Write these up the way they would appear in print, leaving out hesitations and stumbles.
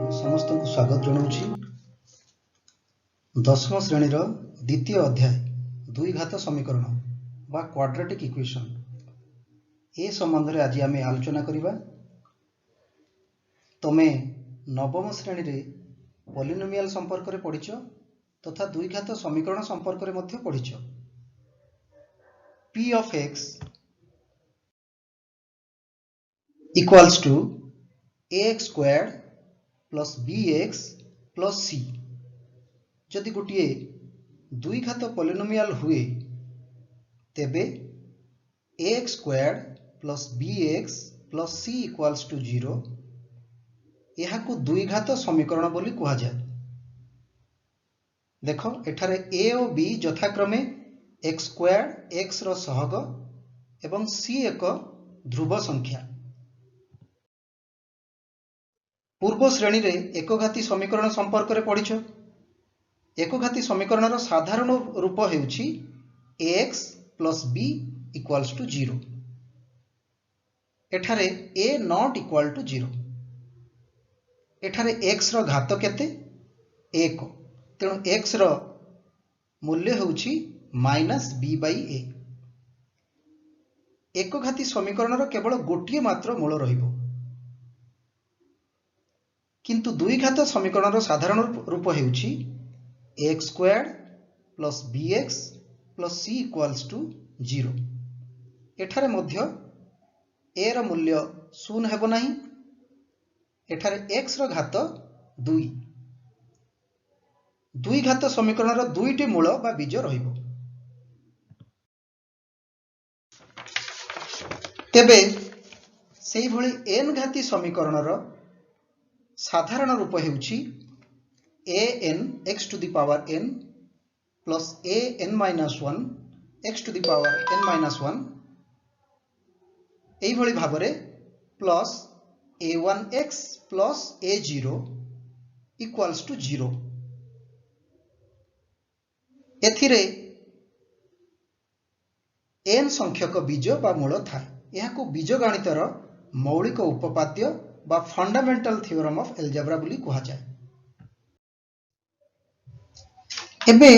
समस्त को स्वागत जनाऊँची। दशम श्रेणी द्वितीय अध्याय दुई घात समीकरण बा क्वाड्रेटिक इक्वेशन ए संबंध में आज आम आलोचना करिबा। तमे नवम श्रेणी रे पॉलिनोमियल संपर्क रे पढ़िछ तथा दुई घात समीकरण संपर्क रे मध्य पढ़िछ। p of x equals to ax squared plus bx plus c। जदि गोटे दुई घात पॉलिनोमियल हुए तेबे ax squared plus bx plus c equals to 0 यह को दुई घात समीकरण बोली कहा जाए। देखो एठारे a और b यथाक्रमे x स्क्वायर्ड x रो सहग एवं c एक ध्रुव संख्या। पूर्व श्रेणी रे एकघाती समीकरण संपर्क रे पढ़िछ। एकघाती समीकरण रो साधारण रूप हेउछि ax plus b equals to 0। एठारे a not equal to 0। एठारे x रो घात केते 1 तेणु x रो मूल्य हेउछि -b/a। एकघाती समीकरण रो केवल गोटिए मात्र मूल रहिबो किंतु दुई घात समीकरण रो साधारण रूप हेउछि ax squared plus bx plus c equals to 0। एठारे मध्य a रो मूल्य शून्य हेबो नाही। एठारे x रो घात 2। दुई घात समीकरण रो दुईटी मूल बा बीज रहिबो। तेबे सेही भली n घाती समीकरण रो साधारण रूप हेउछि an x to the power n plus an minus 1 x to the power n minus 1 एही भली भाबरे plus a1x plus a0 equals to 0। एथिरे n संख्यक बीज बा मूल थाए। यहाको बीजगणितर मौलिक उपपाद्य बा फंडामेंटल थ्योरम ऑफ एल्जेब्रा बोली कहा जाए। एबे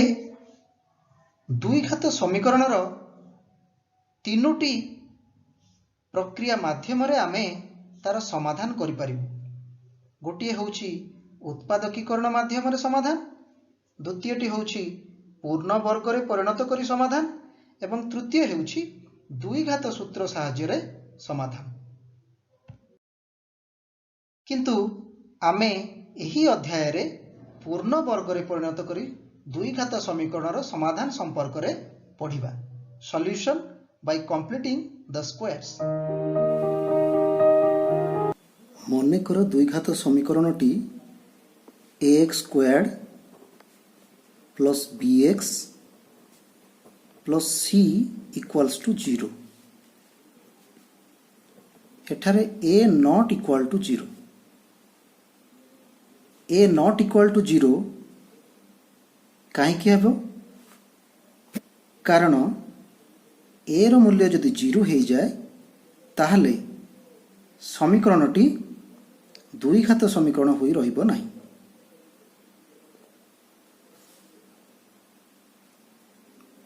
दुई घात समीकरण रो तीनोटी प्रक्रिया माध्यम रे आमे तार समाधान करि परिबु। गोटिए होउछि उत्पादकीकरण माध्यम रे समाधान, द्वितीयटी होउछि पूर्ण वर्ग रे परिणत करी समाधान एवं तृतीय हेउछि दुई घात सूत्र सहाय्य रे समाधान। किंतु आमे एही अध्याय रे पूर्ण वर्ग रे परिणत करी दुई घात समीकरण रो समाधान संपर्क रे पढ़िबा। Solution by completing the squares. मने कर दुई घात समीकरणटी ax squared plus bx plus c equals to 0। एठारे a not equal to 0। a not equal to 0 कहीं हेबो कारण a रो मूल्य यदि 0 हो जाए ताहले समीकरणटी दुई घात समीकरण होई रहिबो नाही।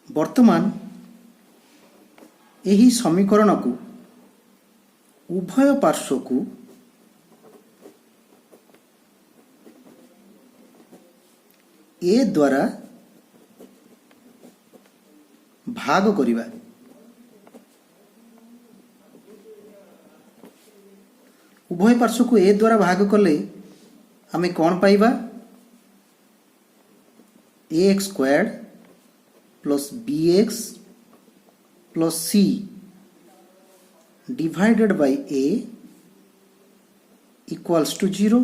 वर्तमान एही समीकरण को उभय पार्श्व को a द्वारा भाग करिबा। उभय पार्श्व को a द्वारा भाग कले आमे कोन पाइबा ax squared plus bx plus c divided by a equals to 0।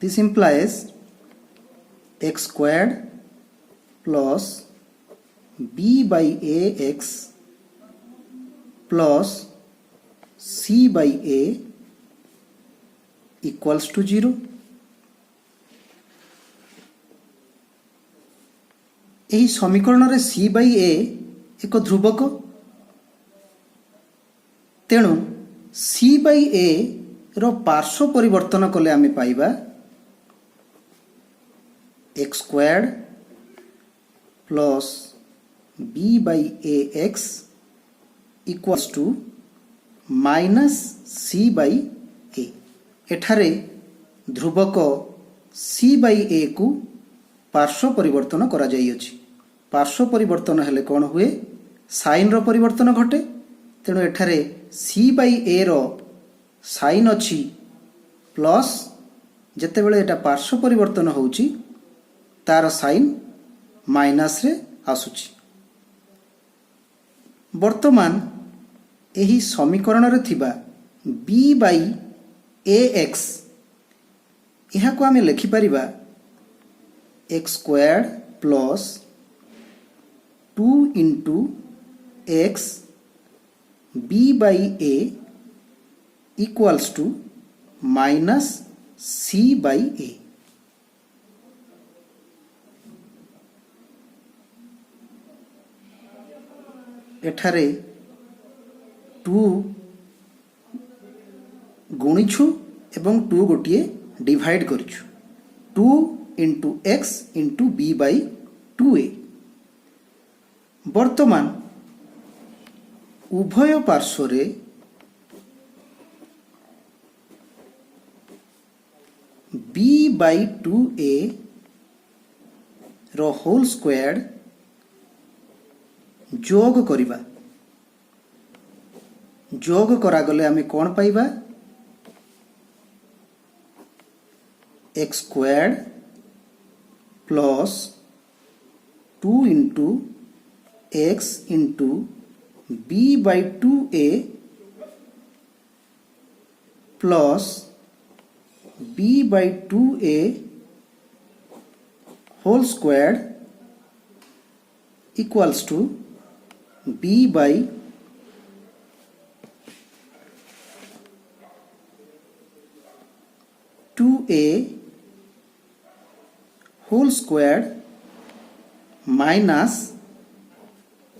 This implies x squared plus b by ax plus c by a equals to 0। एही समीकरण रे c by a एक ध्रुवक तेणु सी बाई ए रो पार्श्व परिवर्तन कले आमे पाइबा x squared plus b by a x equals to minus c by a. एठारे ध्रुवक सी बाई ए को पार्श्व परिवर्तन करा जाई अछि। पार्श्व परिवर्तन हेले कौन हुए, साइन रो परिवर्तन घटे। तेणु एठारे सी बाई ए रो साइन अछि प्लस जेतेबेले एटा पार्श्व परिवर्तन होउची तार साइन माइनस रे आसुची। वर्तमान एही समीकरण रे थिबा b बाई ए एक्स यहाँ को आमे लिखि परिबा x squared plus 2 into x b by a equals to minus c by a. एठारे 2 गुणिछु एवं 2 गोटिए डिवाइड करिछु 2 into x into b by 2a। वर्तमान उभय पार्श्वरे b बाई 2a रो होल स्क्वायर जोग करिबा। जोग करा गले आमे कौन पाइबा, x squared plus 2 into x into b by 2a plus b by 2a whole square equals to b by 2a whole square minus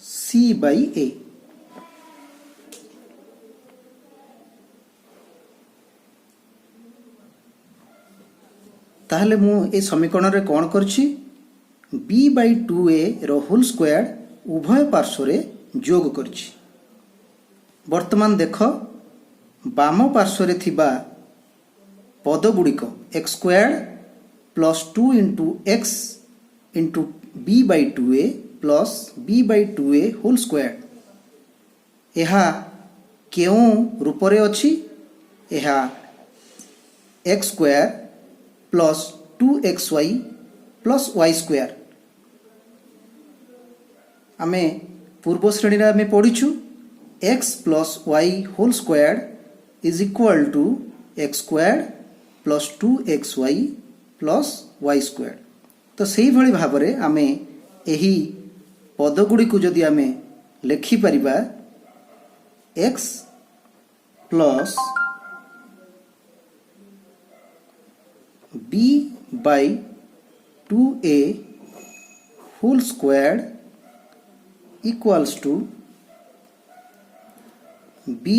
c by a। ताहले मु ए समीकरण रे कौन करछि, b बाई 2a रो होल स्क्वायर उभय पार्श्व रे जोग करछि। वर्तमान देख बाम पार्श्व रे थिबा पद गुड़िक x square plus 2 into x into b by 2a plus b by 2a whole square यह केउं रूप रे अछि, यह x square plus 2xy plus y square. आमे पूर्व श्रेणी रे आमे पढिछु x plus y whole square is equal to x square plus 2xy plus y square. तो सही भली भाव रे आमे एही पद गुडी को जदि आमे लेखि परिबा x plus b by 2a whole square equals to b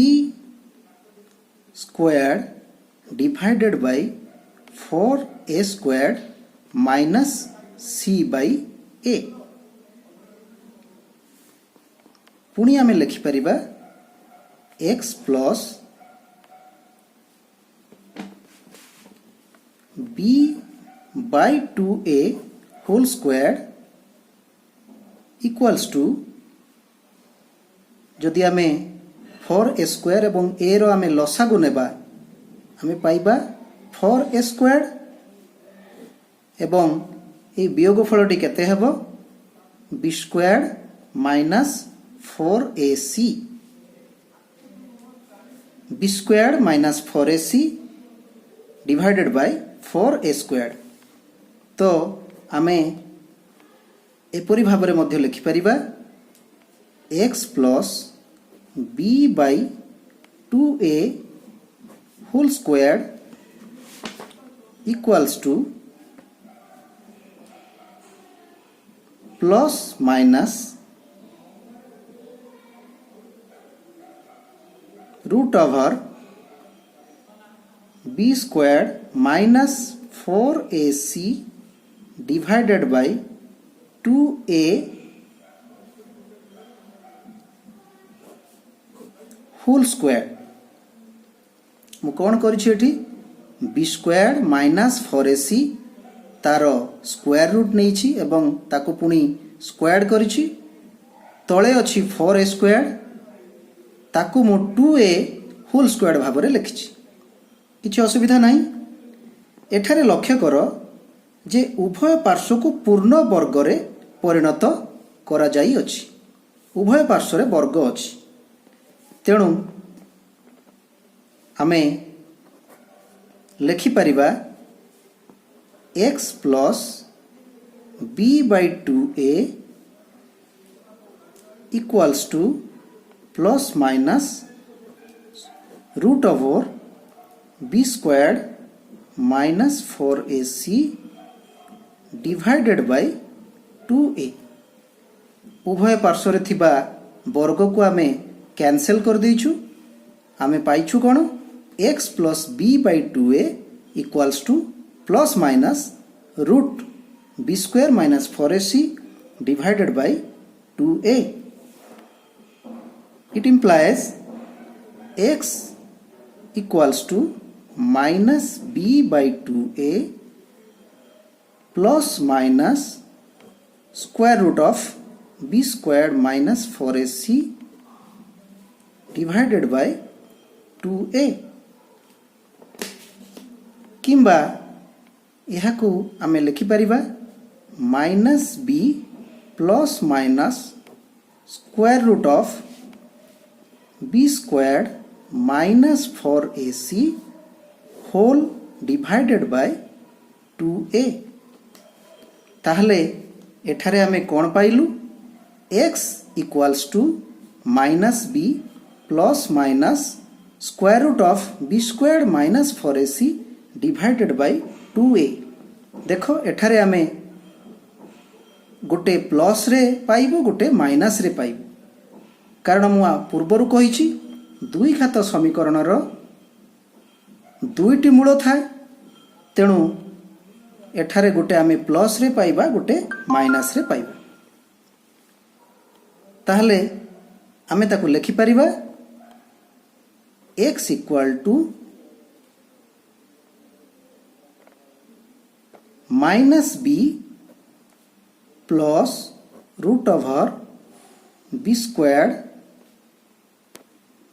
square divided by 4a square minus c by a। पुणी आमे लिखि परिबा x plus b by 2a whole square equals to जदि आमे 4a स्क्वायर एवं a रो आमे लसागु नेबा आमे पाइबा 4a स्क्वायर एवं ए वियोगफलटी केते हेबो b square minus 4ac b square minus 4ac divided by 4a square. तो आमे एपरि भाबरे मध्य लिखि परिबा x plus b by 2a whole square equals to plus minus root over B square minus 4ac divided by 2a whole square मु कौन करी बी स्क्वायर माइनस 4ac तार स्क्वायर रूट नहीं एवं ताको पुणी स्क्वायर करी तले अच्छी 4a स्क्वायर ताको मु 2a होल स्क्वायर भाव में लिखी किसी असुविधा नहीं। एठारे लक्ष्य कर जे उभय पार्श्व को पूर्ण वर्ग रे परिणत करा जाई अछि। उभय पार्श्व रे वर्ग अछि तेणु आमे लिखि परिबा x plus b by 2a equals to plus minus root over b squared minus 4ac divided by 2a। उभय पार्श्व रे थिबा वर्ग को आमे कैंसिल कर देइछु। आमे पाइछु कोन x plus b by 2a equals to plus minus root b square minus 4ac divided by 2a। It implies x equals to minus b by 2a plus minus square root of b squared minus 4ac divided by 2a। किंबा यह को आमे लिखि परिबा minus b plus minus square root of b squared minus 4ac whole divided by 2a। ताहले एठारे आमे कोन पाइलु x equals to minus b plus minus square root of b squared minus 4ac divided by 2a। देखो एठारे आमे गोटे plus रे पाइबो गोटे minus रे पाइबो कारण मु पूर्वरु कहिछि दुई घात समीकरण रो दुईटी मूल थाए तेणु एठारे गोटे आमे प्लस रे पाइबा गोटे माइनस रे पाइबा। ताहले आमे ताकु लिखि परिबा x equal to minus b plus root over b squared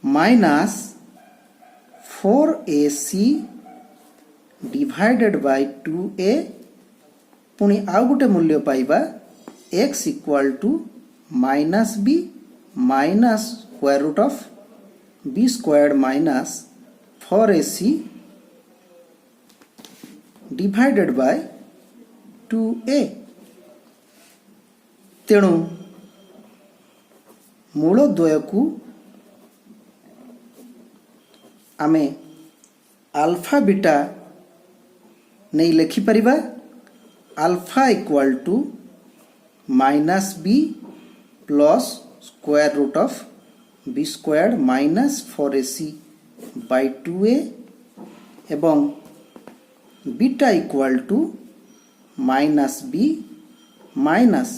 minus 4ac divided by 2a पुणी आउ गोटे मूल्य पाइबा x equal to minus b minus square root of b squared minus 4ac divided by 2a। तेणु मूल द्वय को आमे अल्फा बीटा नहीं लिखि परिबा alpha equal to minus b plus square root of b squared minus 4ac by 2a एवं beta equal to minus b minus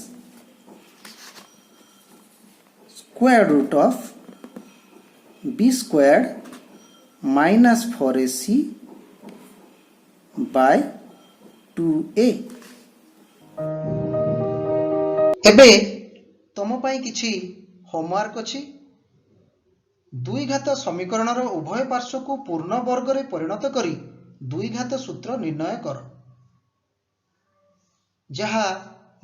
square root of b squared minus 4ac by 2a। एबे तुम पाई किछि homework अछि। दुई घात समीकरण रो उभय पार्श्व को पूर्ण वर्ग रे परिणत करी दुई घात सूत्र निर्णय कर। जहा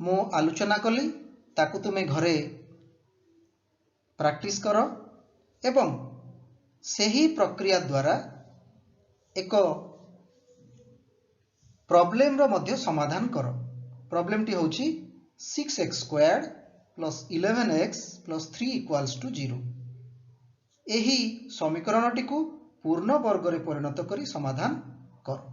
मु आलोचना कली ताकु तुमे घरे प्रैक्टिस करो एवं सही प्रक्रिया द्वारा एक प्रॉब्लम रो मध्य समाधान करो। प्रॉब्लम टी होची 6x squared plus 11x plus 3 equals to 0। एही समीकरण टी को पूर्ण वर्ग रे परिणत करी समाधान करो।